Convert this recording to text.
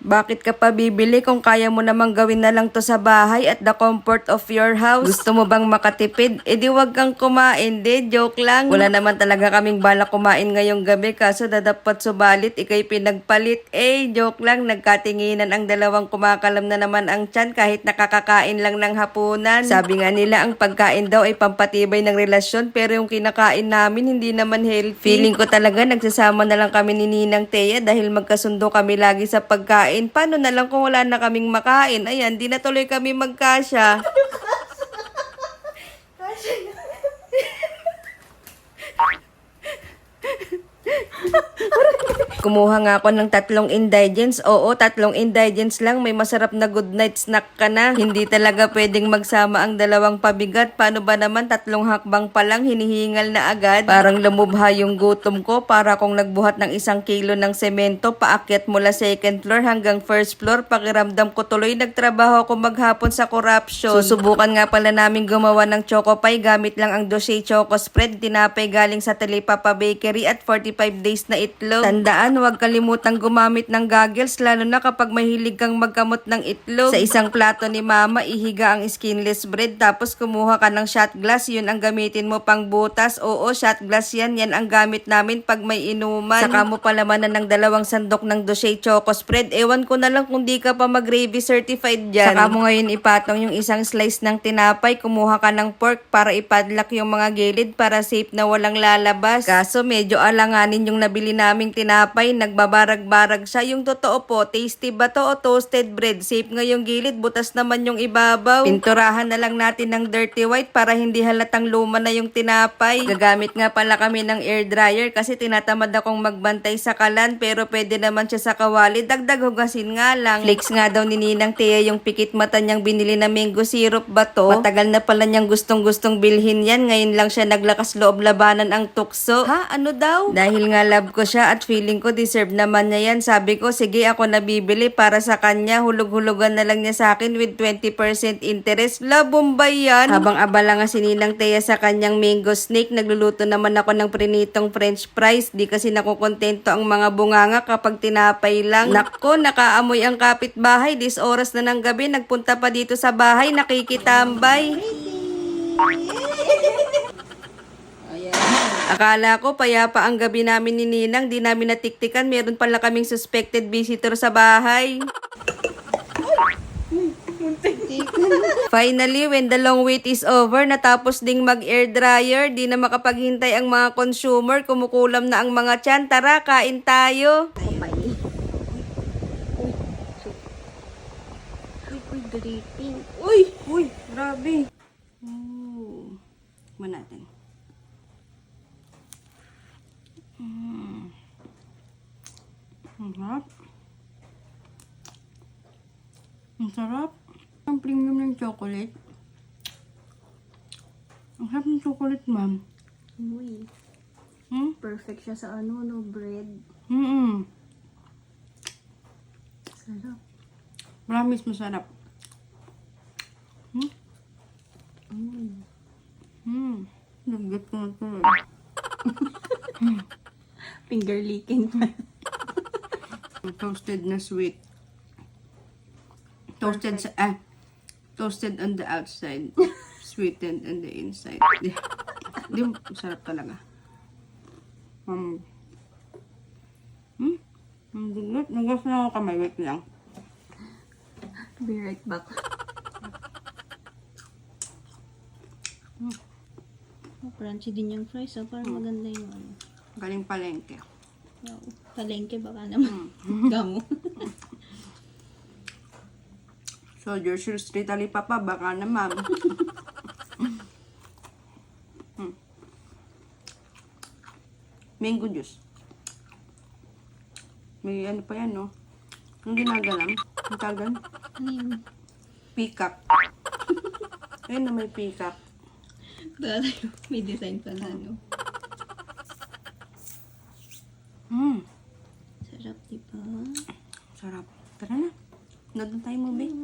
Bakit ka pa bibili kung kaya mo namang gawin na lang to sa bahay at the comfort of your house? Gusto mo bang makatipid? E di wag kang kumain, joke lang. Wala naman talaga kaming balak kumain ngayong gabi kaso dadapat subalit ikay pinagpalit. Joke lang, nagkatinginan ang dalawang kumakalam na naman ang tiyan kahit nakakakain lang ng hapunan. Sabi nga nila ang pagkain daw ay pampatibay ng relasyon pero yung kinakain namin hindi naman healthy. Feeling ko talaga nagsasama na lang kami ni Ninang Thea dahil magkasundo kami lagi sa pagkain. Paano na lang kung wala na kaming makain? Ayan, di na tuloy kami magkasya. Kumuha nga ako ng 3 indigents. Oo, 3 indigents lang. May masarap na good night snack ka na. Hindi talaga pwedeng magsama ang dalawang pabigat. Paano ba naman 3 hakbang pa lang hinihingal na agad? Parang lumubha yung gutom ko. Para kung nagbuhat ng 1 kilo ng semento, paakyat mula 2nd floor hanggang 1st floor. Pakiramdam ko tuloy nagtrabaho ako maghapon sa corruption. Susubukan nga pala namin gumawa ng choco pie gamit lang ang dossier choco spread. Tinapay galing sa Talipapa Bakery at 45 days na itlog. Tandaan, huwag kalimutang gumamit ng goggles lalo na kapag mahilig kang magkamot ng itlog. Sa isang plato ni mama, ihiga ang skinless bread tapos kumuha ka ng shot glass. Yun ang gamitin mo pang butas. Oo, shot glass yan. Yan ang gamit namin pag may inuman. Saka mo palamanan ng 2 sandok ng dossier choco spread. Ewan ko na lang kung di ka pa mag-gravy certified dyan. Saka mo ngayon ipatong yung 1 slice ng tinapay. Kumuha ka ng pork para ipadlock yung mga gilid para safe na walang lalabas. Kaso medyo alanganin yung nabili naming tinapay. Nagbabarag-barag siya. Yung totoo po, tasty ba to o toasted bread? Safe nga yung gilid, butas naman yung ibabaw. Pinturahan na lang natin ng dirty white para hindi halatang luma na yung tinapay. Gagamit nga pala kami ng air dryer kasi tinatamad akong magbantay sa kalan pero pwede naman siya sa kawali. Dagdag hugasin nga lang. Flakes nga daw ni Ninang Thea yung pikit mata niyang binili na mango syrup ba to? Matagal na pala niyang gustong-gustong bilhin yan. Ngayon lang siya naglakas loob labanan ang tukso. Ha? Ano daw? Dahil nga love ko siya at feeling ko deserve naman niya yan. Sabi ko, sige ako nabibili para sa kanya. Hulog-hulugan na lang niya sa akin with 20% interest. La, Bombay yan. Habang abala nga si Ninang Thea sa kanyang mango snake, nagluluto naman ako ng prinitong french fries. Di kasi nakukontento ang mga bunganga kapag tinapay lang. Nako, nakaamoy ang kapitbahay. This oras na ng gabi, nagpunta pa dito sa bahay, nakikitambay. Akala ko payapa ang gabi namin ni Ninang, di namin natiktikan, meron pala kaming suspected visitor sa bahay. Finally, when the long wait is over, natapos ding mag-air dryer, di na makapaghintay ang mga consumer, kumukulam na ang mga tiyan. Tara, kain tayo. Dripping. Uy, grabe. Mo natin. Ang sarap. Ang sarap. Ang premium ng chocolate. Ang sarap ng chocolate, ma'am. Uy. Perfect siya sa bread. Sarap. Promise, masarap. Naggat ko na ito. Finger licking. Toasted na sweet. Toasted on the outside. Sweetened on the inside. Di, masarap talaga. Ang dugot. Nagas na ako kamay. Wait lang. Be right back. Crunchy din yung fries. Parang maganda yung Galing palengke. Wow. Palengke baka naman. Gamo. Soldier Street Talipapa, baka naman. Mango juice. May ano pa yan, no? Ang ginagalam. Ang tagal. Ano yun? Peacock. Ayun na may peacock. May design pala, no?